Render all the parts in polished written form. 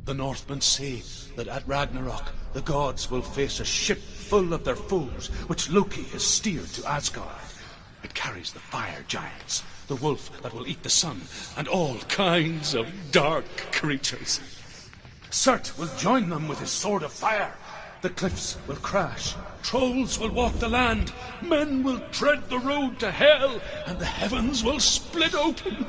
The Northmen say that at Ragnarok, the gods will face a ship full of their foes, which Loki has steered to Asgard. It carries the fire giants, the wolf that will eat the sun, and all kinds of dark creatures. Surt will join them with his sword of fire. The cliffs will crash, trolls will walk the land, men will tread the road to hell, and the heavens will split open.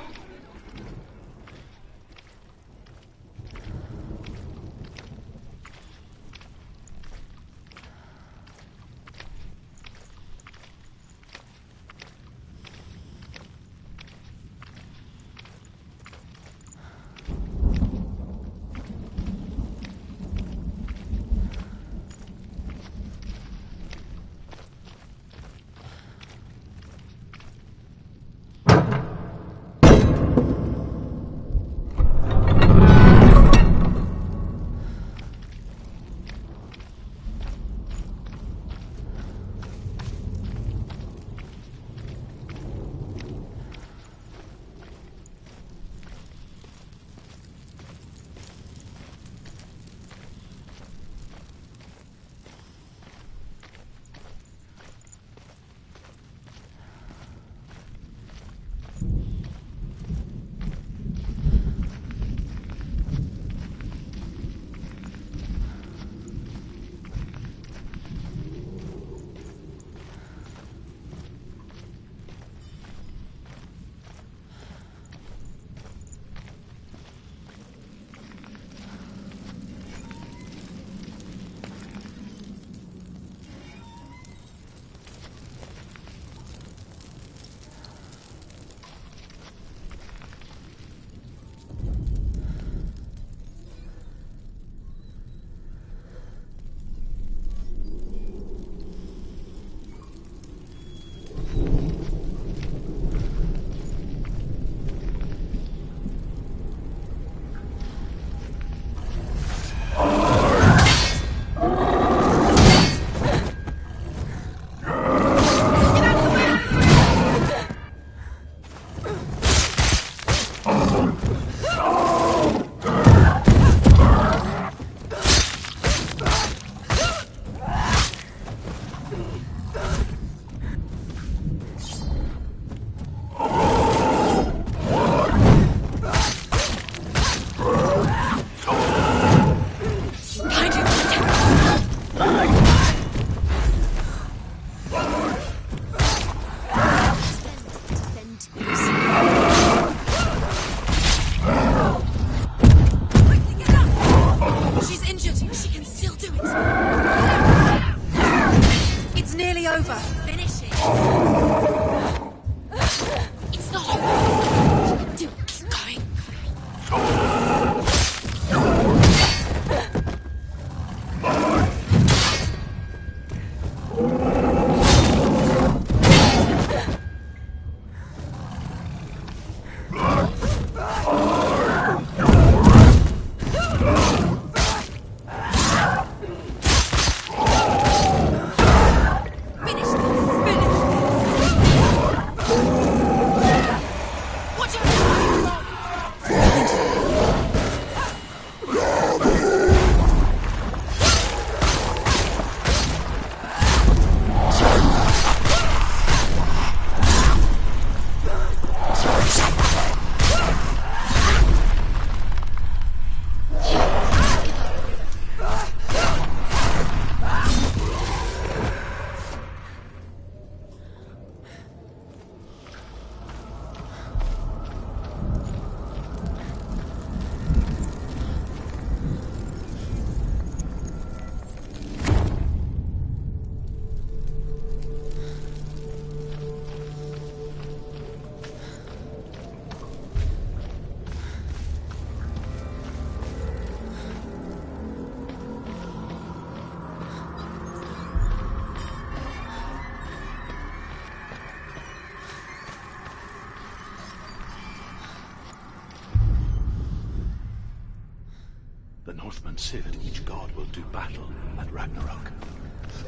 The Northmen say that each god will do battle at Ragnarok.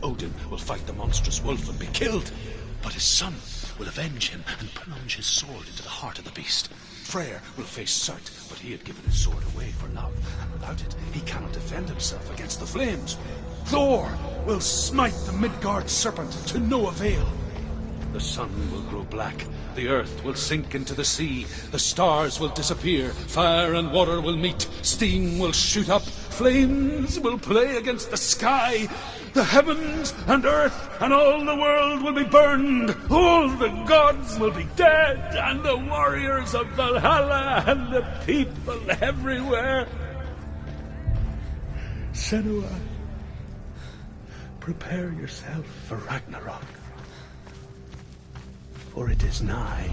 Odin will fight the monstrous wolf and be killed, but his son will avenge him and plunge his sword into the heart of the beast. Freyr will face Surt, but he had given his sword away for love, and without it, he cannot defend himself against the flames. Thor will smite the Midgard serpent to no avail. The sun will grow black, the earth will sink into the sea, the stars will disappear, fire and water will meet, steam will shoot up, flames will play against the sky, the heavens and earth and all the world will be burned, all the gods will be dead, and the warriors of Valhalla and the people everywhere. Senua, prepare yourself for Ragnarok, for it is nigh.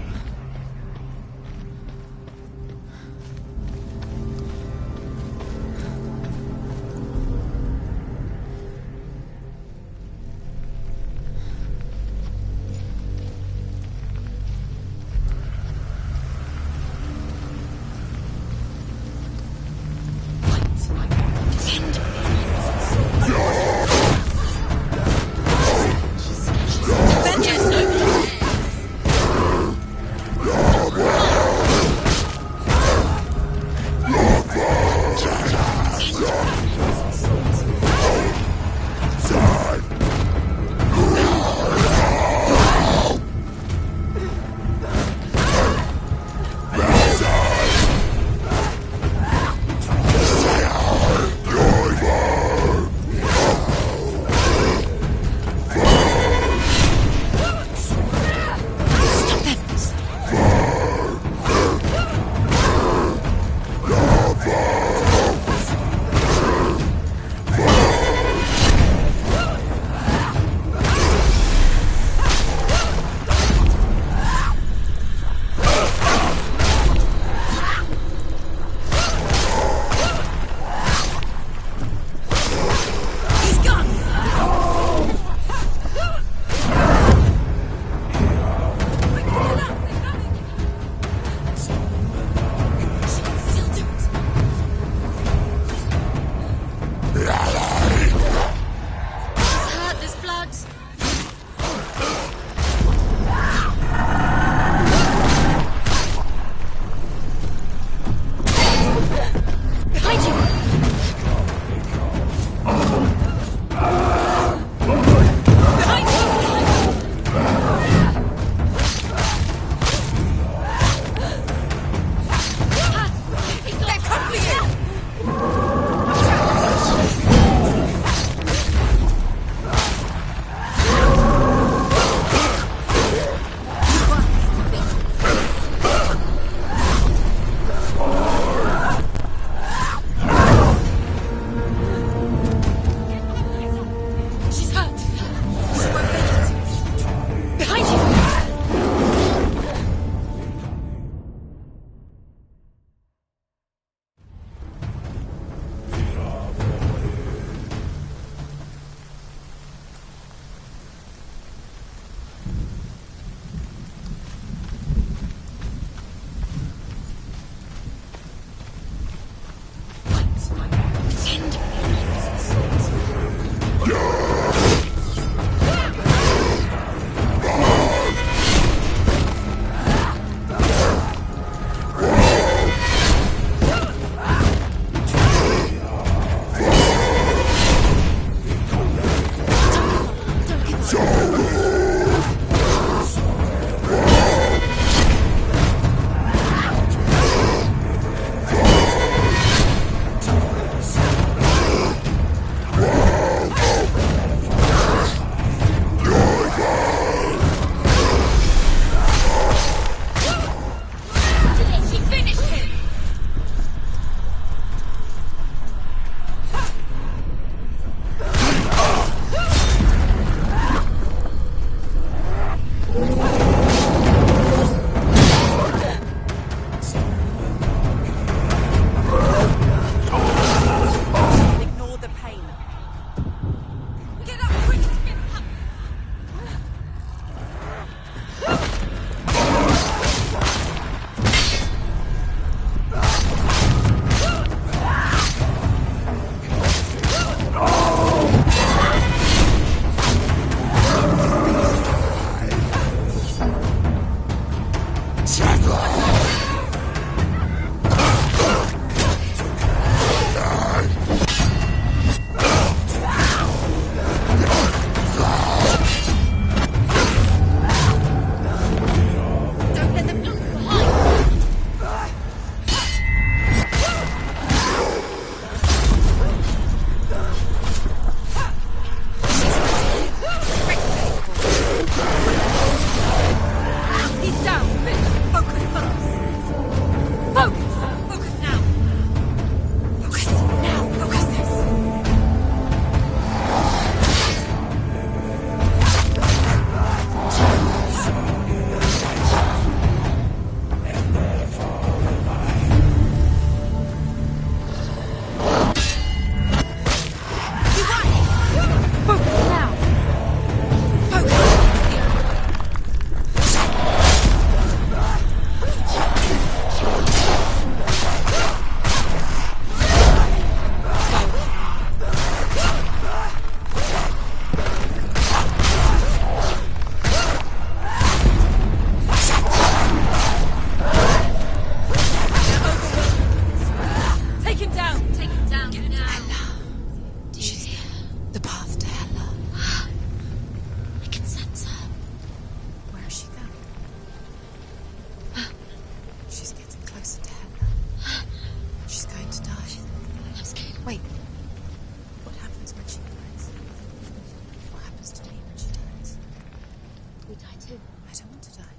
We die too. I don't want to die.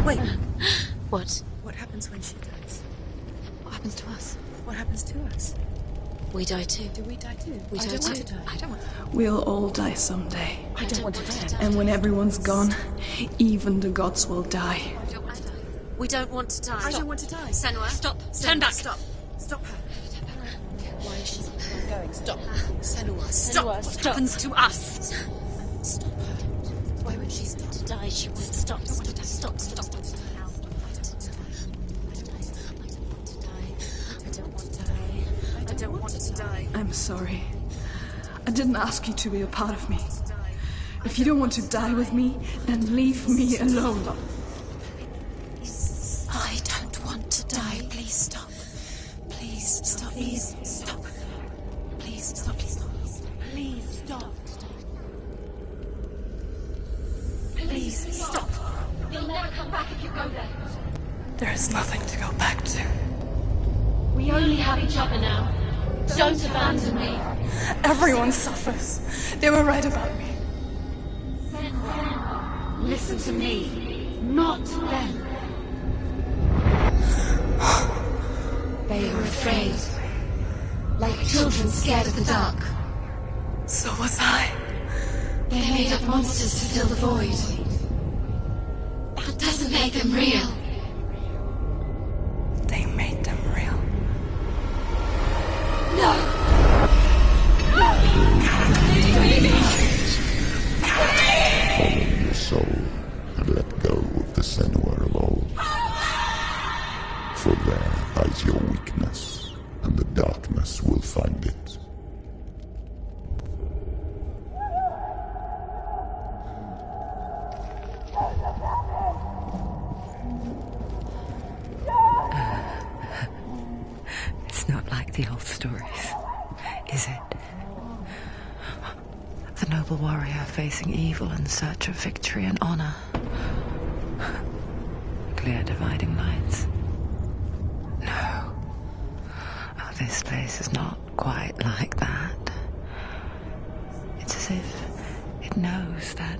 Wait. What? What happens when she dies? What happens to us? What happens to us? We die too. Do we die too? We I die don't want too. to die. I don't want to die. We'll all die someday. I don't want to die. And when everyone's gone, even the gods will die. I don't want to die. We don't want to die. I don't want to die. Senua, stop. Senua, Turn back. Stop. Stop her. Why is she Going. Stop. Senua, stop. What happens to us? Stop her. Why won't she stop? To die, she won't stop. Stop. Stop. I don't want to die. I'm sorry. I didn't ask you to be a part of me. If you don't want to die with me, then leave me alone. I don't want to die. Please stop. Please stop. Please stop. Please stop. Please stop. Please stop. Please stop. You'll never come back if you go there. There is nothing to go back to. We only have each other now. Don't abandon me. Everyone suffers. They were right about me. Listen to me, not them. They are afraid. Like children scared of the dark. So was I. They made up monsters to fill the void. That doesn't make them real. They made them real. No! Follow your soul and let go of the Senua of old. For there lies your weakness, and the darkness will find it. It's not like the old stories, is it? The noble warrior facing evil in search of victory and honor. Clear dividing lines. No. Oh, this place is not quite like that. It's as if it knows that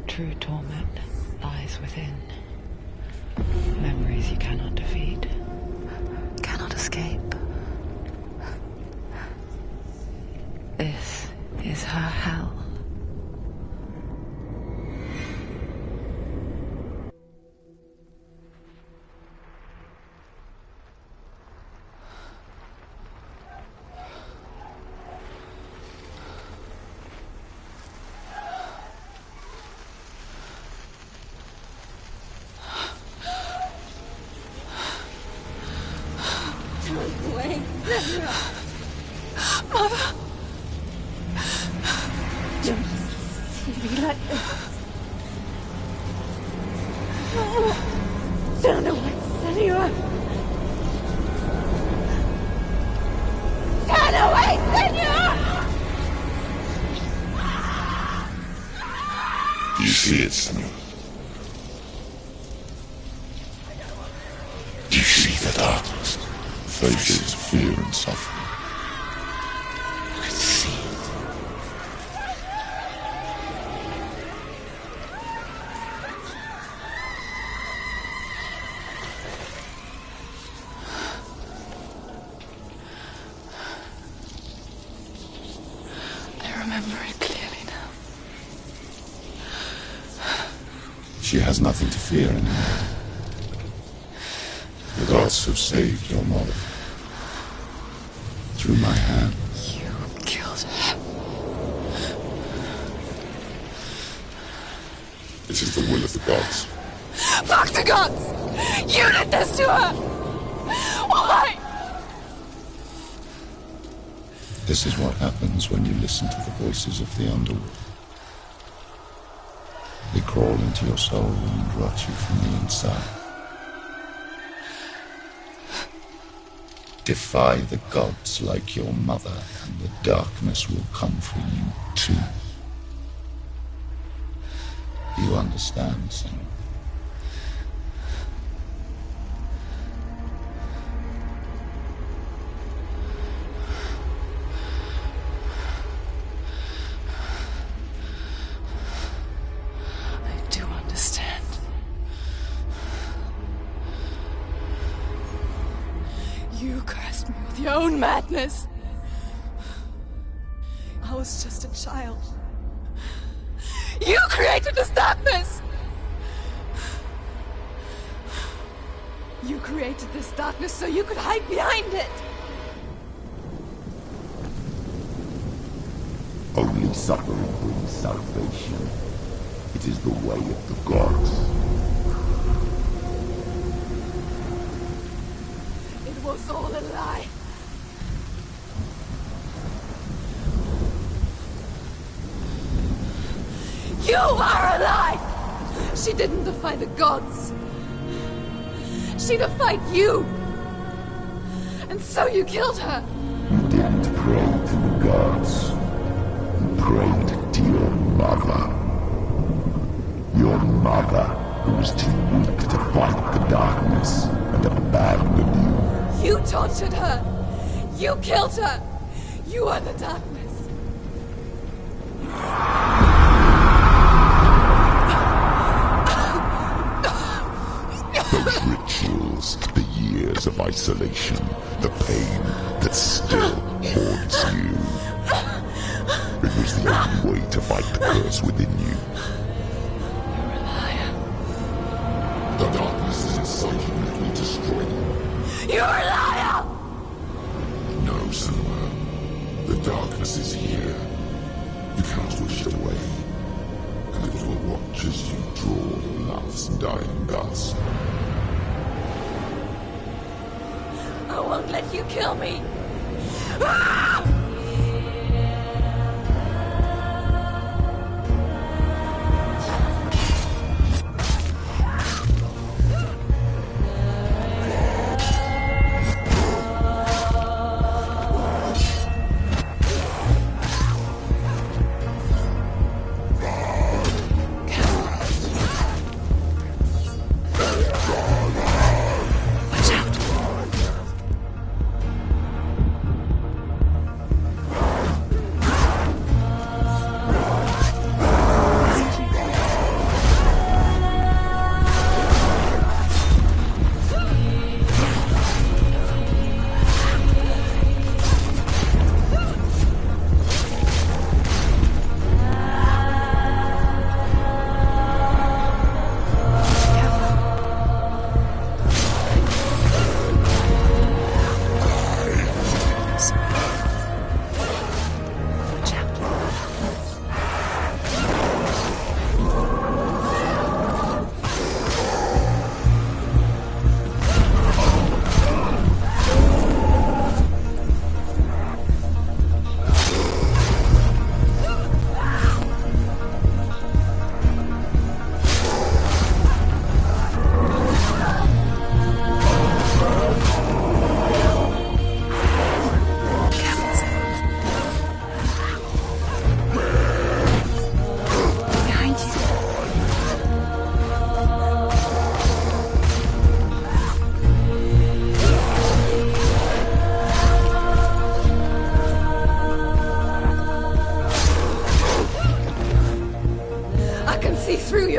true torment lies within. Memories you cannot defeat, cannot escape. This is her hell. Do you see it, Senua? Do you see the darkness? Faces of fear and suffering. I can see it. I remember it clearly now. She has nothing to fear anymore. The gods have saved your mother. Through my hand. You killed her. It is the will of the gods. Fuck the gods! You did this to her! Why? This is what happens when you listen to the voices of the underworld. They crawl into your soul and rot you from the inside. Defy the gods like your mother, and the darkness will come for you too. You understand, Senua? your own madness. I was just a child. You created this darkness! You created this darkness so you could hide behind it! Only suffering brings salvation. It is the way of the gods. It was all a lie. You are a lie! She didn't defy the gods. She defied you. And so you killed her. You didn't pray to the gods. You prayed to your mother. Your mother, who was too weak to fight the darkness and abandoned you. You tortured her. You killed her. You are the darkness. Those rituals, the years of isolation, the pain that still haunts you. It was the only way to fight the curse within you. You're a liar. The darkness is inside you, let me destroy you. You're a liar! No, Senua. The darkness is here. You cannot wish it away. And it will watch as you draw your last dying gasp. I won't let you kill me! Ah!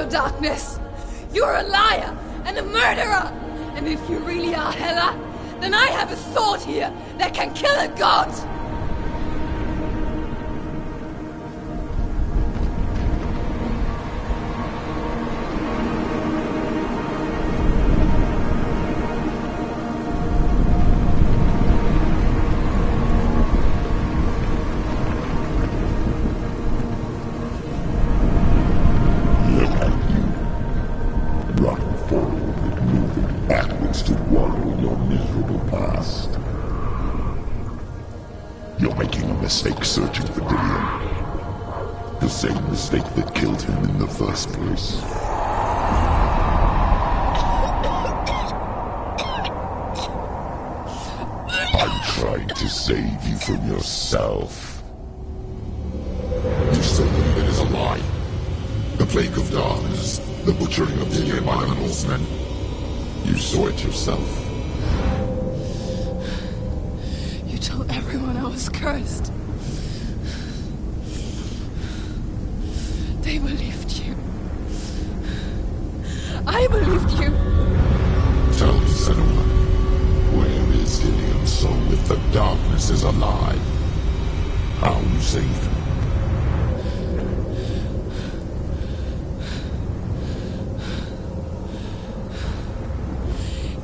Darkness! You're a liar and a murderer! And if you really are Hela, then I have a sword here that can kill a god! Mistake searching for Dillion. The same mistake that killed him in the first place. I'm trying to save you from yourself. You still believe it is a lie. The plague of darkness, the butchering of Dillion by the Norsemen. You saw it yourself. You told everyone I was cursed. They believed you. I believed you. Tell me, Senua, where is Dillion's soul with the dark? darkness is a lie. How you saved him?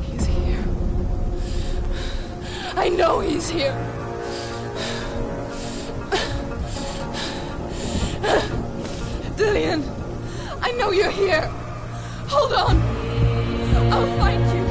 He's here. I know he's here. Dillian, I know you're here. Hold on. I'll find you.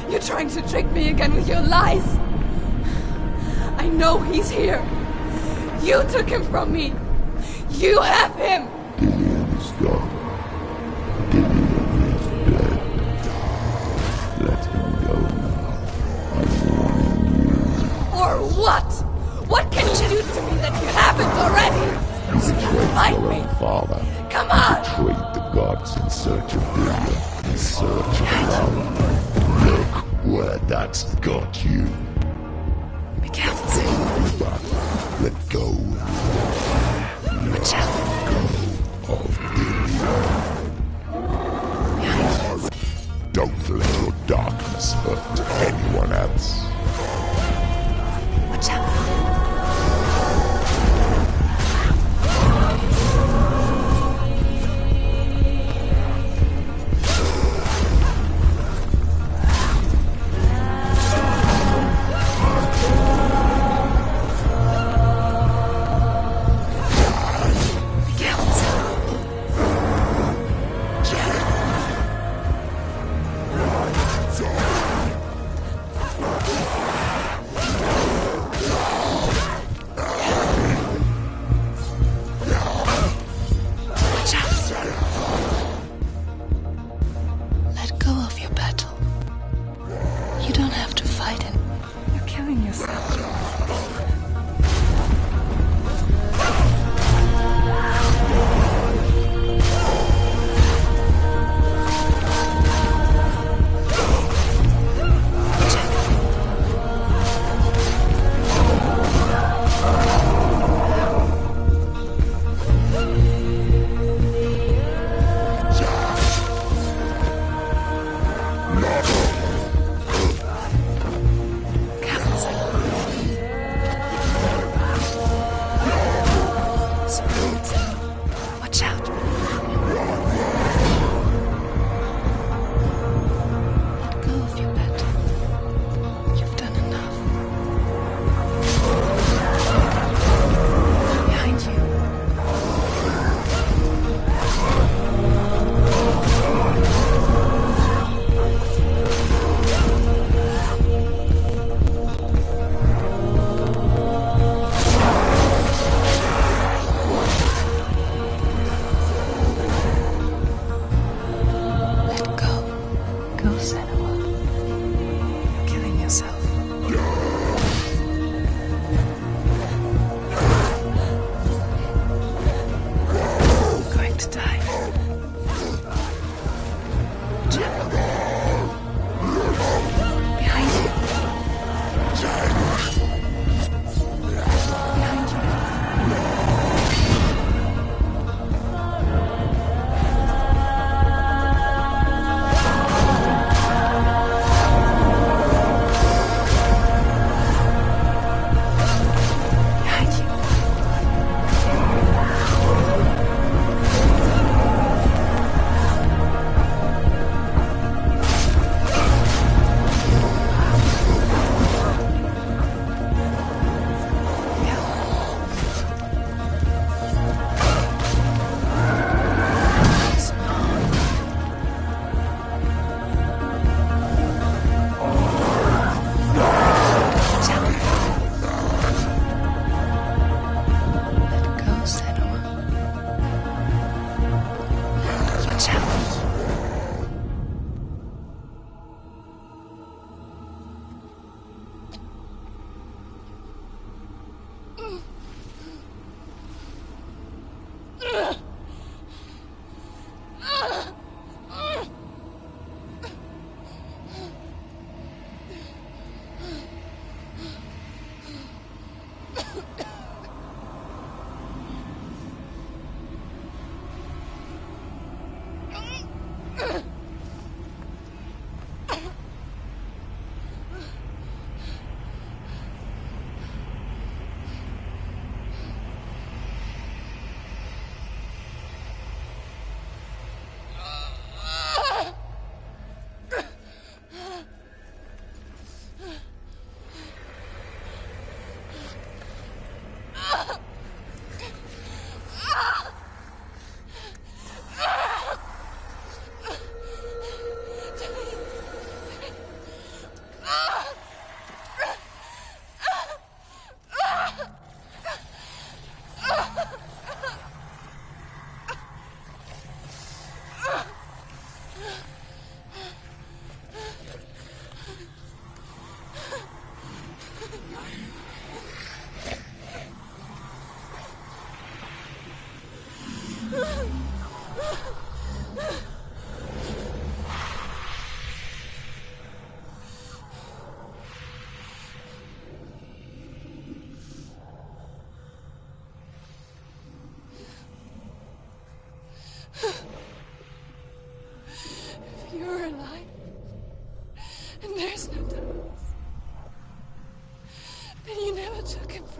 You're trying to trick me again with your lies. I know he's here. You took him from me. You have him. Dillian is gone. Dillian is dead. Let him go now. I'm warning you. Or what? What can you do to me that you haven't already? You betrayed Fight your me. own father. Come on. Betrayed the gods in search of Dillian. In search of love. Look where that's got you. Be careful, Senua. But let go. Watch out. Go of Dillian. Don't let your darkness hurt anyone else. Watch out. Let go of your battle. You don't have to fight him. You're killing yourself.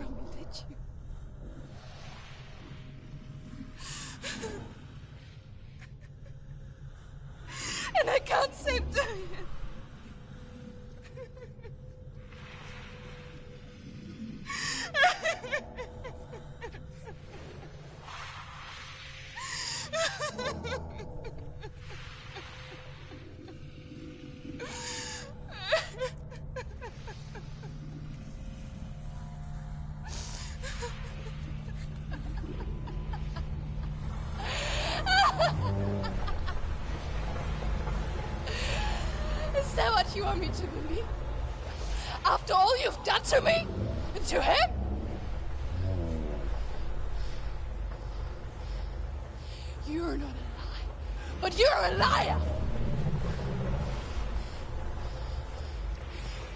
from me, did you? And I can't save Diane. Is that what you want me to believe? After all you've done to me? And to him? You're not a lie, but you're a liar!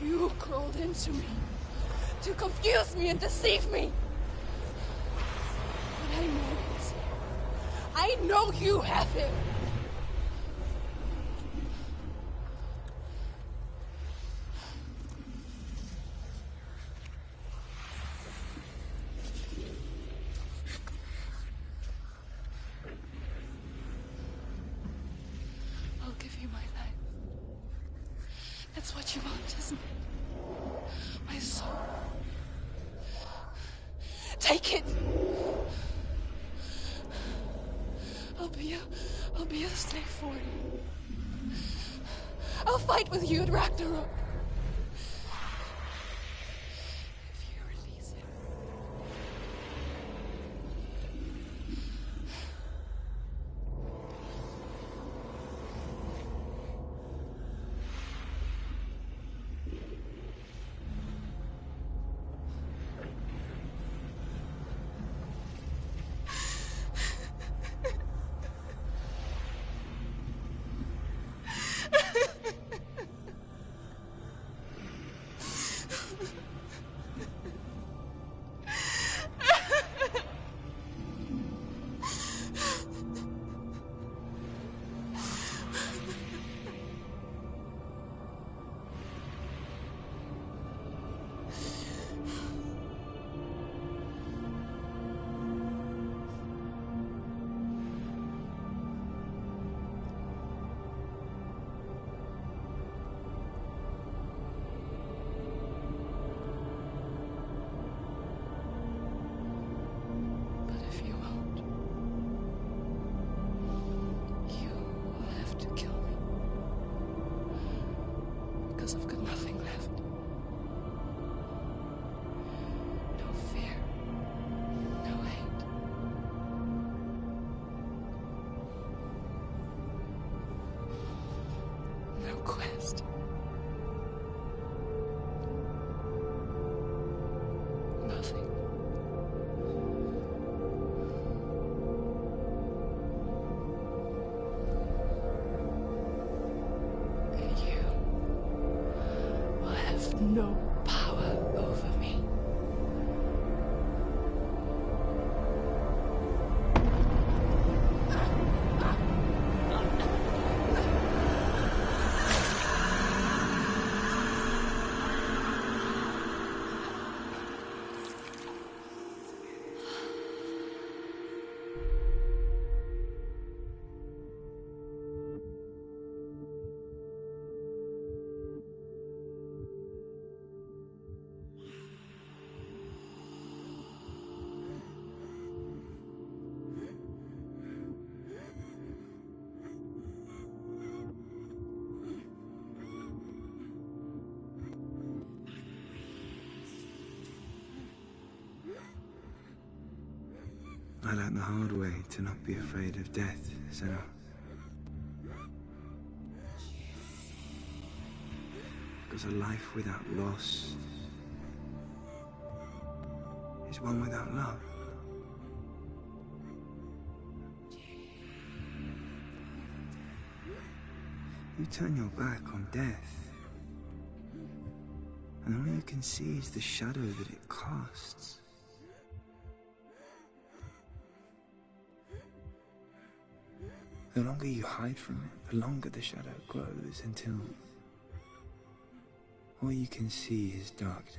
You crawled into me to confuse me and deceive me. But I know it. I know you have him. I'll give you my life. That's what you want, isn't it? My soul. Take it. I'll be a slave for you. I'll fight with you at Ragnarok. If you release him. I've got nothing left. No fear. No hate. No quest. Nothing. No power over me. I learned the hard way to not be afraid of death, Senua. Because a life without loss is one without love. You turn your back on death, and all you can see is the shadow that it casts. The longer you hide from it, the longer the shadow grows until all you can see is darkness.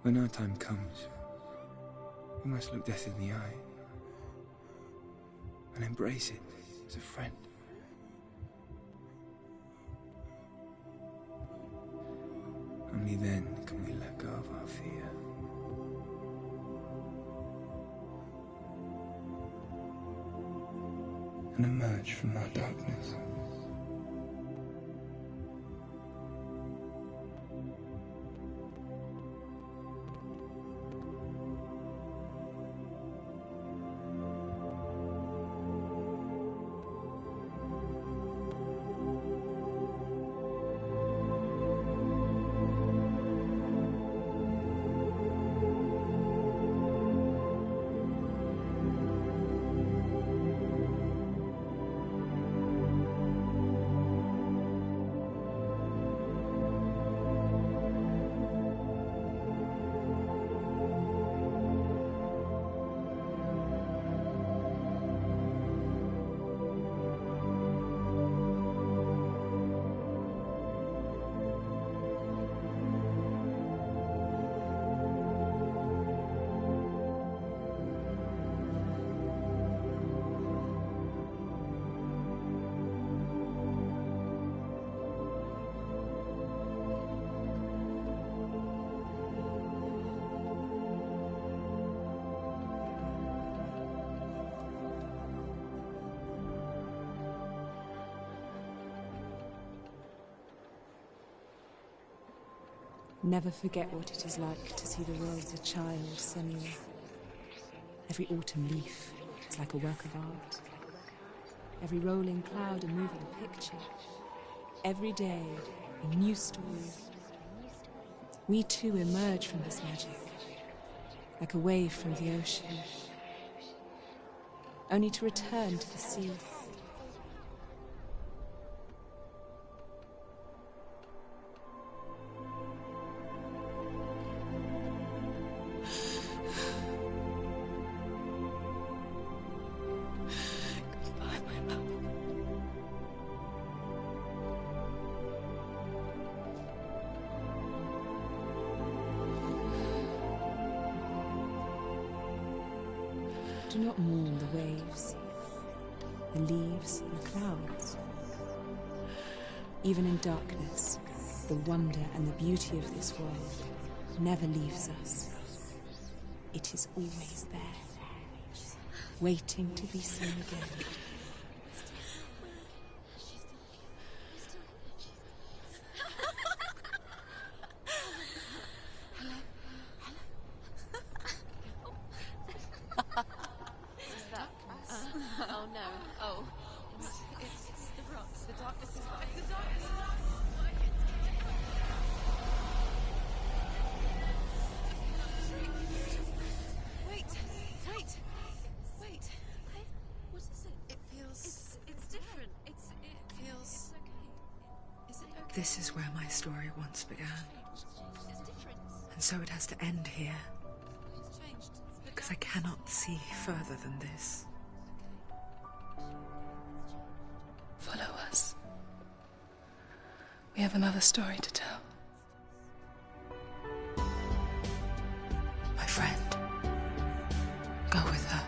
When our time comes, we must look death in the eye and embrace it as a friend. Only then can we let go of our fear. And emerge from our darkness. Never forget what it is like to see the world as a child, Senua. Every autumn leaf is like a work of art. Every rolling cloud a moving picture. Every day a new story. We too emerge from this magic, like a wave from the ocean, only to return to the sea. Do not mourn the waves, the leaves and the clouds. Even in darkness, the wonder and the beauty of this world never leaves us. It is always there, waiting to be seen again. Oh no. Oh. It's the rocks. The darkness is back. The darkness is back. Wait. What is it? It feels... It's different. It feels... okay. Is it okay? This is where my story once began. It's different. And so it has to end here. It's changed. Because I cannot see further than this. Follow us. We have another story to tell. My friend, go with her.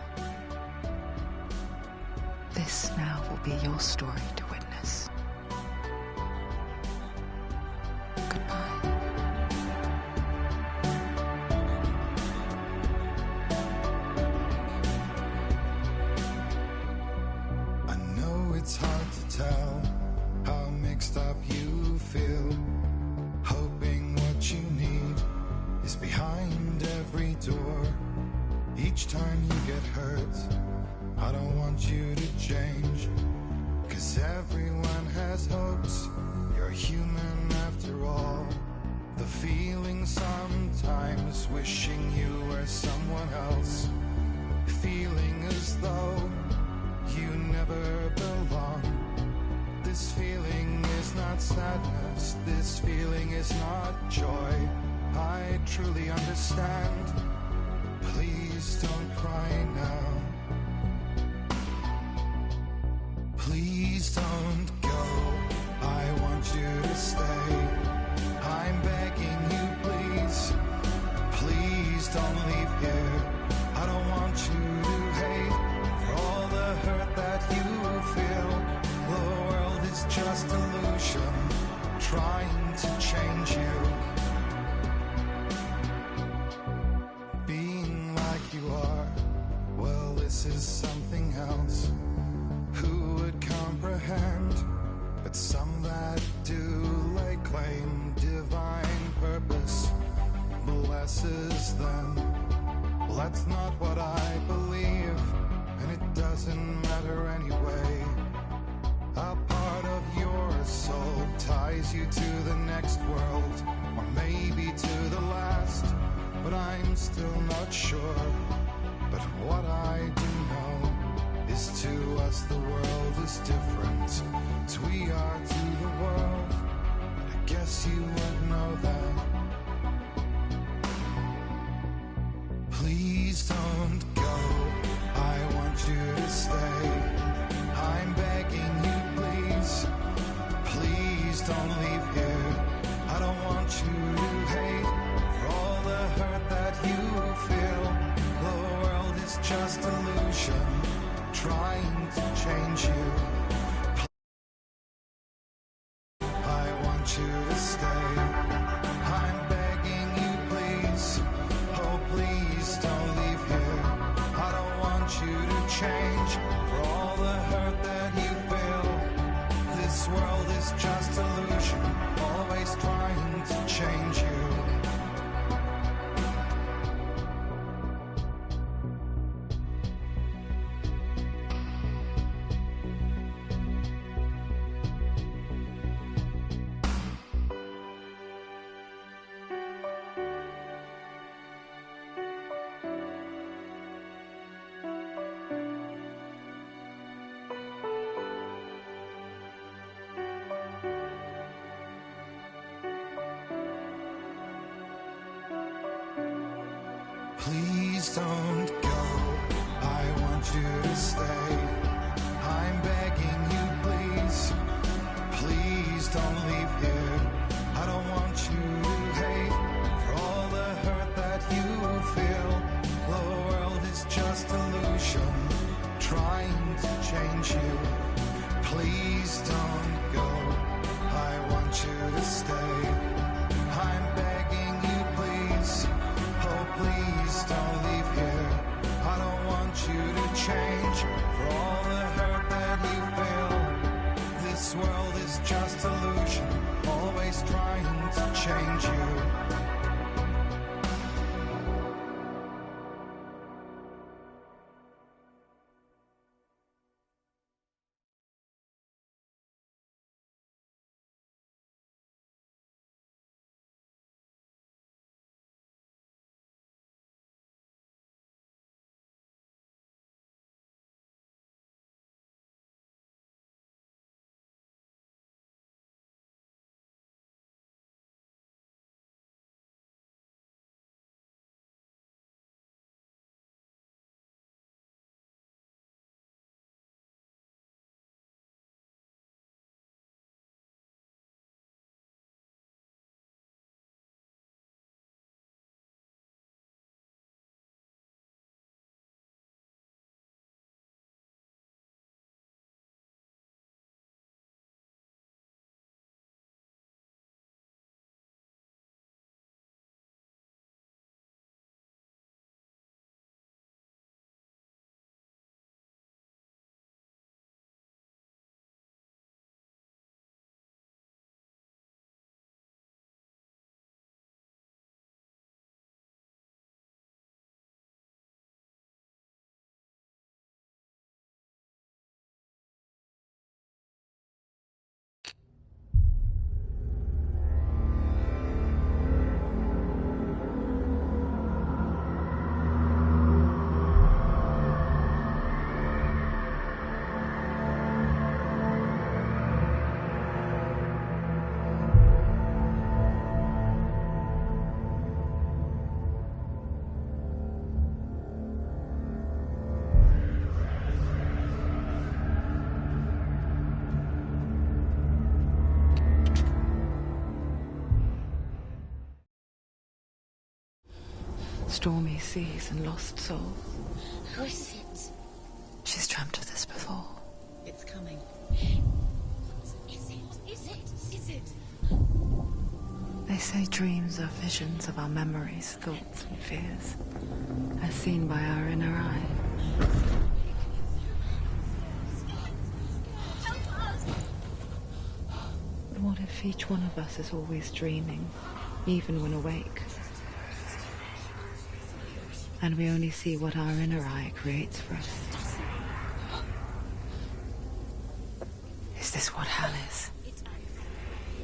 This now will be your story to witness. Goodbye. I know it's hard to tell how mixed up you feel. Hoping what you need is behind every door. Each time you get hurt, I don't want you to change. 'Cause everyone has hopes, you're human after all. The feeling sometimes wishing you were someone else. Feeling as though you never belong. This feeling is not sadness, this feeling is not joy. I truly understand. Please don't cry now. Please don't go. I want you to stay. I'm begging you, please. here. I don't want you to hate for all the hurt that you feel. The world is just illusion, trying to change you. Being like you are, well, this is something else. Who would comprehend? But some that do lay claim divine purpose blesses them. Well, that's not what I believe, and it doesn't matter anyway. A part of your soul ties you to the next world, or maybe to the last, but I'm still not sure. But what I do know is to us the world is different as we are to the world. But I guess you would know that. Please don't go, I want you to stay. I'm begging you, please. Please don't leave here. I don't want you to hate for all the hurt that you feel. The world is just illusion, trying to change you. I want you to stay. I'm begging you, please. Oh, please don't leave here. I don't want you to change for all the hurt that you feel. This world is just illusion, always trying to change you. Please don't go, I want you to stay. I'm begging you, please. Please don't leave here. I don't want you to hate for all the hurt that you feel. The world is just illusion, trying to change you. Please don't go, I want you to stay. I'm begging you, please. Oh, please don't leave here. I don't want you to change for all the hurt that you feel. This world is just illusion, always trying to change you. stormy seas and lost souls. Who is it? She's dreamt of this before. It's coming. Is it? They say dreams are visions of our memories, thoughts and fears, as seen by our inner eye. But what if each one of us is always dreaming, even when awake? And we only see what our inner eye creates for us. Is this what hell is?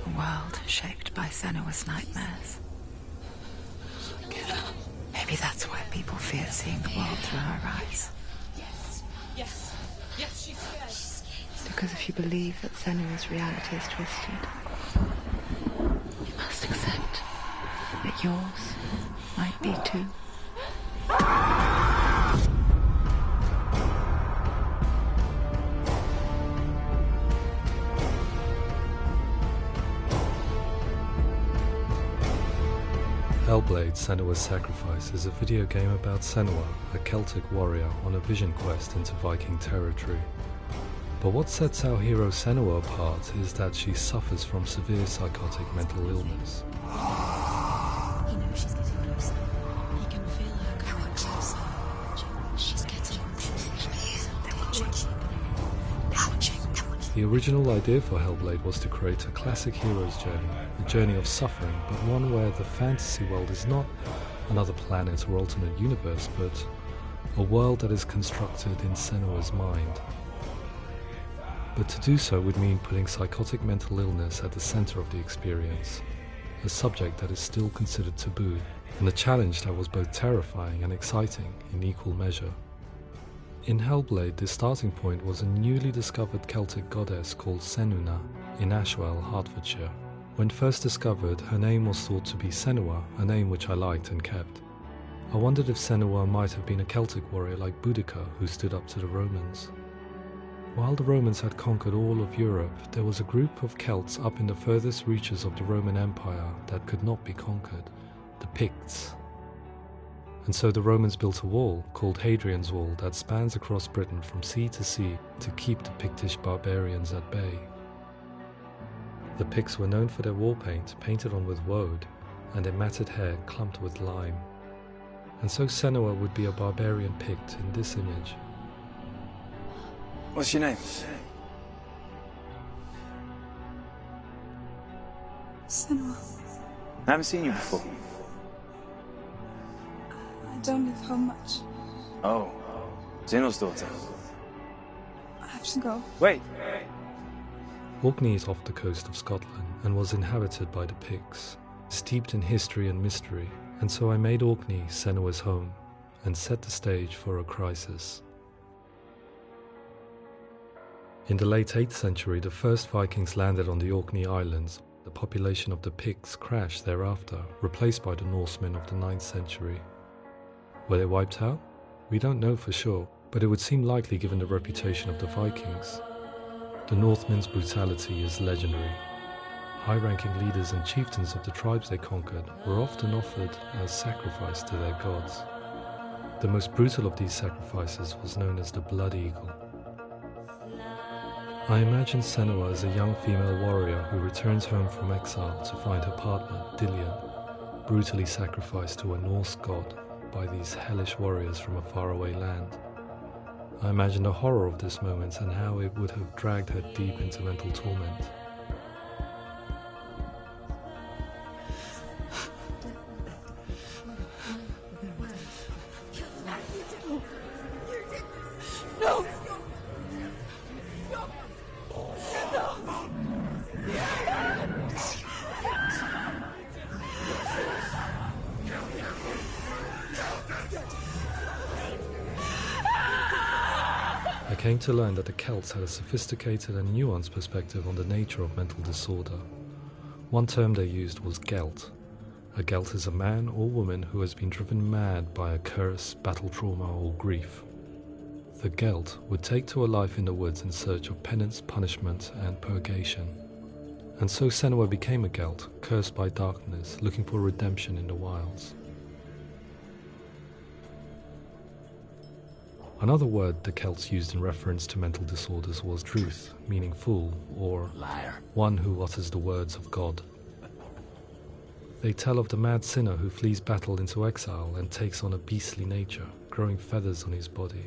A world shaped by Senua's nightmares. Maybe that's why people fear seeing the world through her eyes. Yes, she's scared. Because if you believe that Senua's reality is twisted, you must accept that yours might be too. HELLBLADE Senua's Sacrifice is a video game about Senua, a Celtic warrior on a vision quest into Viking territory. But what sets our hero Senua apart is that she suffers from severe psychotic mental illness. He knows she's getting closer. He can feel her coming closer. She's getting The original idea for HELLBLADE was to create a classic hero's journey, a journey of suffering, but one where the fantasy world is not another planet or alternate universe, but a world that is constructed in Senua's mind. But to do so would mean putting psychotic mental illness at the center of the experience, a subject that is still considered taboo, and a challenge that was both terrifying and exciting in equal measure. In HELLBLADE, the starting point was a newly discovered Celtic goddess called Senuna in Ashwell, Hertfordshire. When first discovered, her name was thought to be Senua, a name which I liked and kept. I wondered if Senua might have been a Celtic warrior like Boudica who stood up to the Romans. While the Romans had conquered all of Europe, there was a group of Celts up in the furthest reaches of the Roman Empire that could not be conquered, the Picts. And so the Romans built a wall, called Hadrian's Wall, that spans across Britain from sea to sea to keep the Pictish barbarians at bay. The Picts were known for their war paint, painted on with woad, and their matted hair clumped with lime. And so Senua would be a barbarian Pict in this image. What's your name? Senua. I haven't seen you before. I don't live home much. Oh, Zeno's daughter. I have to go. Wait! Orkney is off the coast of Scotland and was inhabited by the Picts, steeped in history and mystery, and so I made Orkney Senua's home and set the stage for a crisis. In the late 8th century, the first Vikings landed on the Orkney Islands. The population of the Picts crashed thereafter, replaced by the Norsemen of the 9th century. Were they wiped out? We don't know for sure, but it would seem likely given the reputation of the Vikings. The Northmen's brutality is legendary. High-ranking leaders and chieftains of the tribes they conquered were often offered as sacrifice to their gods. The most brutal of these sacrifices was known as the Blood Eagle. I imagine Senua as a young female warrior who returns home from exile to find her partner, Dillion, brutally sacrificed to a Norse god by these hellish warriors from a faraway land. I imagine the horror of this moment and how it would have dragged her deep into mental torment. No! I came to learn that the Celts had a sophisticated and nuanced perspective on the nature of mental disorder. One term they used was gelt. A gelt is a man or woman who has been driven mad by a curse, battle trauma, or grief. The gelt would take to a life in the woods in search of penance, punishment, and purgation. And so Senua became a gelt, cursed by darkness, looking for redemption in the wilds. Another word the Celts used in reference to mental disorders was druth, meaning fool, or liar, one who utters the words of God. They tell of the mad sinner who flees battle into exile and takes on a beastly nature, growing feathers on his body.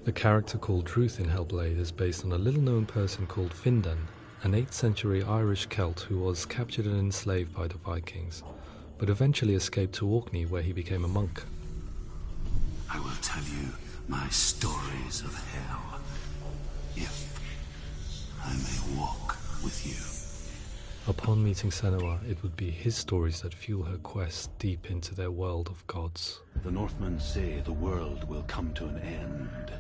The character called Druth in Hellblade is based on a little-known person called Findan, an 8th century Irish Celt who was captured and enslaved by the Vikings, but eventually escaped to Orkney where he became a monk. I will tell you my stories of hell, if I may walk with you. Upon meeting Senua, it would be his stories that fuel her quest deep into their world of gods. The Northmen say the world will come to an end.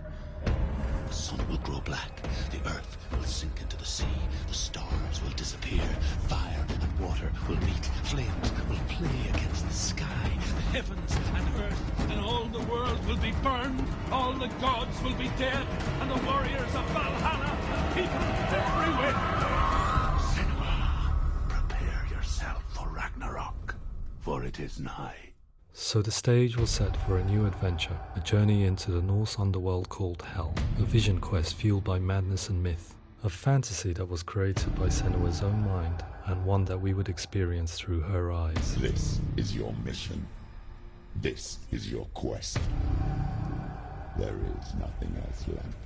The sun will grow black, the earth will sink into the sea, the stars will disappear, fire and water will meet, flames will play against the sky, the heavens and earth and all the world will be burned, all the gods will be dead, and the warriors of Valhalla and people everywhere. Senua, prepare yourself for Ragnarok, for it is nigh. So the stage was set for a new adventure, a journey into the Norse underworld called Hell, a vision quest fueled by madness and myth, a fantasy that was created by Senua's own mind, and one that we would experience through her eyes. This is your mission. This is your quest. There is nothing else left.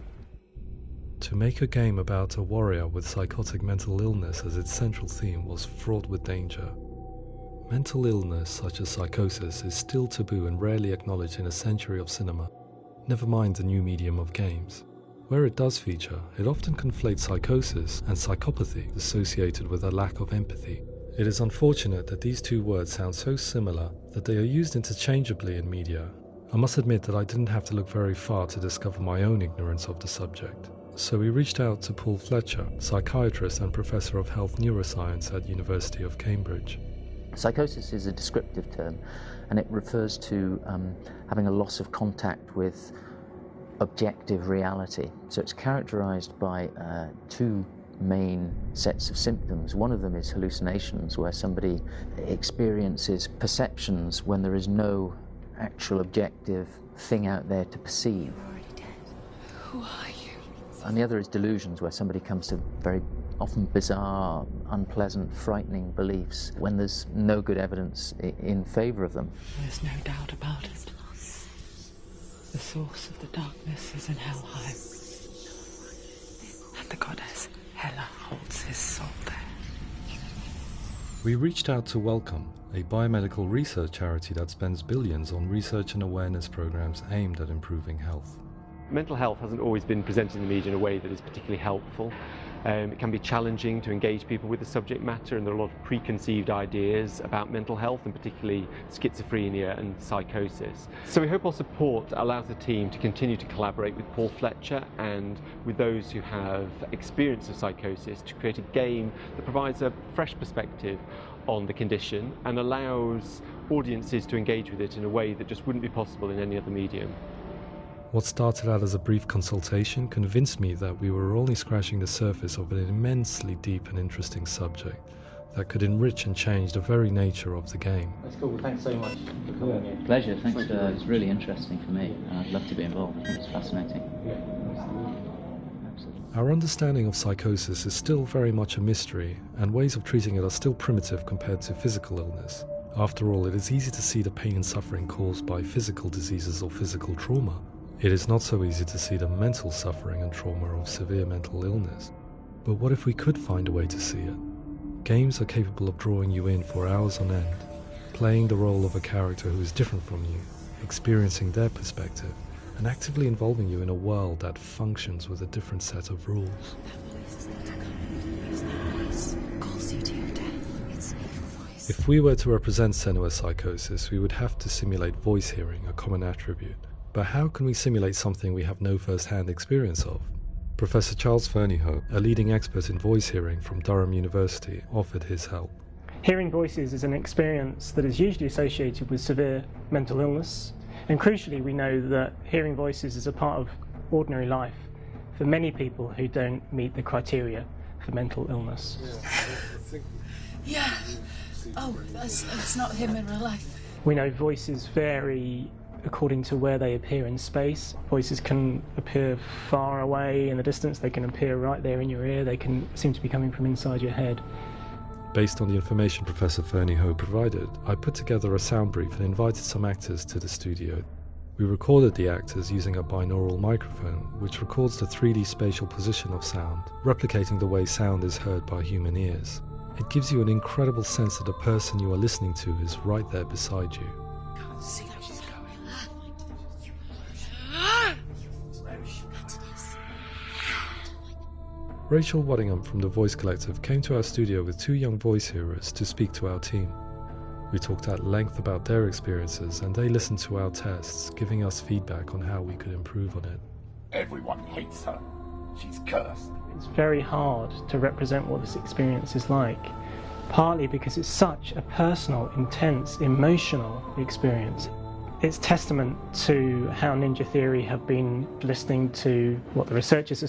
To make a game about a warrior with psychotic mental illness as its central theme was fraught with danger. Mental illness such as psychosis is still taboo and rarely acknowledged in a century of cinema, never mind the new medium of games. Where it does feature, it often conflates psychosis and psychopathy associated with a lack of empathy. It is unfortunate that these two words sound so similar that they are used interchangeably in media. I must admit that I didn't have to look very far to discover my own ignorance of the subject. So we reached out to Paul Fletcher, psychiatrist and professor of health neuroscience at University of Cambridge. Psychosis is a descriptive term, and it refers to having a loss of contact with objective reality. So it's characterized by two main sets of symptoms. One of them is hallucinations, where somebody experiences perceptions when there is no actual objective thing out there to perceive. You're already dead. Who are you? And the other is delusions, where somebody comes to very often bizarre, unpleasant, frightening beliefs when there's no good evidence in favour of them. There's no doubt about it. The source of the darkness is in Helheim, and the goddess Hela holds his soul there. We reached out to Welcome, a biomedical research charity that spends billions on research and awareness programs aimed at improving health. Mental health hasn't always been presented in the media in a way that is particularly helpful. It can be challenging to engage people with the subject matter, and there are a lot of preconceived ideas about mental health, and particularly schizophrenia and psychosis. So we hope our support allows the team to continue to collaborate with Paul Fletcher and with those who have experience of psychosis to create a game that provides a fresh perspective on the condition and allows audiences to engage with it in a way that just wouldn't be possible in any other medium. What started out as a brief consultation convinced me that we were only scratching the surface of an immensely deep and interesting subject that could enrich and change the very nature of the game. That's cool. Thanks so much for coming here. Pleasure. Thanks. It's really interesting for me, and I'd love to be involved. I think it's fascinating. Our understanding of psychosis is still very much a mystery, and ways of treating it are still primitive compared to physical illness. After all, it is easy to see the pain and suffering caused by physical diseases or physical trauma. It is not so easy to see the mental suffering and trauma of severe mental illness. But what if we could find a way to see it? Games are capable of drawing you in for hours on end, playing the role of a character who is different from you, experiencing their perspective, and actively involving you in a world that functions with a different set of rules. If we were to represent Senua's psychosis, we would have to simulate voice hearing, a common attribute. But how can we simulate something we have no first-hand experience of? Professor Charles Fernyhough, a leading expert in voice hearing from Durham University, offered his help. Hearing voices is an experience that is usually associated with severe mental illness, and crucially we know that hearing voices is a part of ordinary life for many people who don't meet the criteria for mental illness. Yeah. Oh, that's not him in real life. We know voices vary according to where they appear in space. Voices can appear far away in the distance, they can appear right there in your ear, they can seem to be coming from inside your head. Based on the information Professor Fernie Ho provided, I put together a sound brief and invited some actors to the studio. We recorded the actors using a binaural microphone, which records the 3D spatial position of sound, replicating the way sound is heard by human ears. It gives you an incredible sense that the person you are listening to is right there beside you. Can't see where she's going. Rachel Waddingham from the Voice Collective came to our studio with 2 young voice hearers to speak to our team. We talked at length about their experiences and they listened to our tests, giving us feedback on how we could improve on it. Everyone hates her. She's cursed. It's very hard to represent what this experience is like, partly because it's such a personal, intense, emotional experience. It's testament to how Ninja Theory have been listening to what the researchers are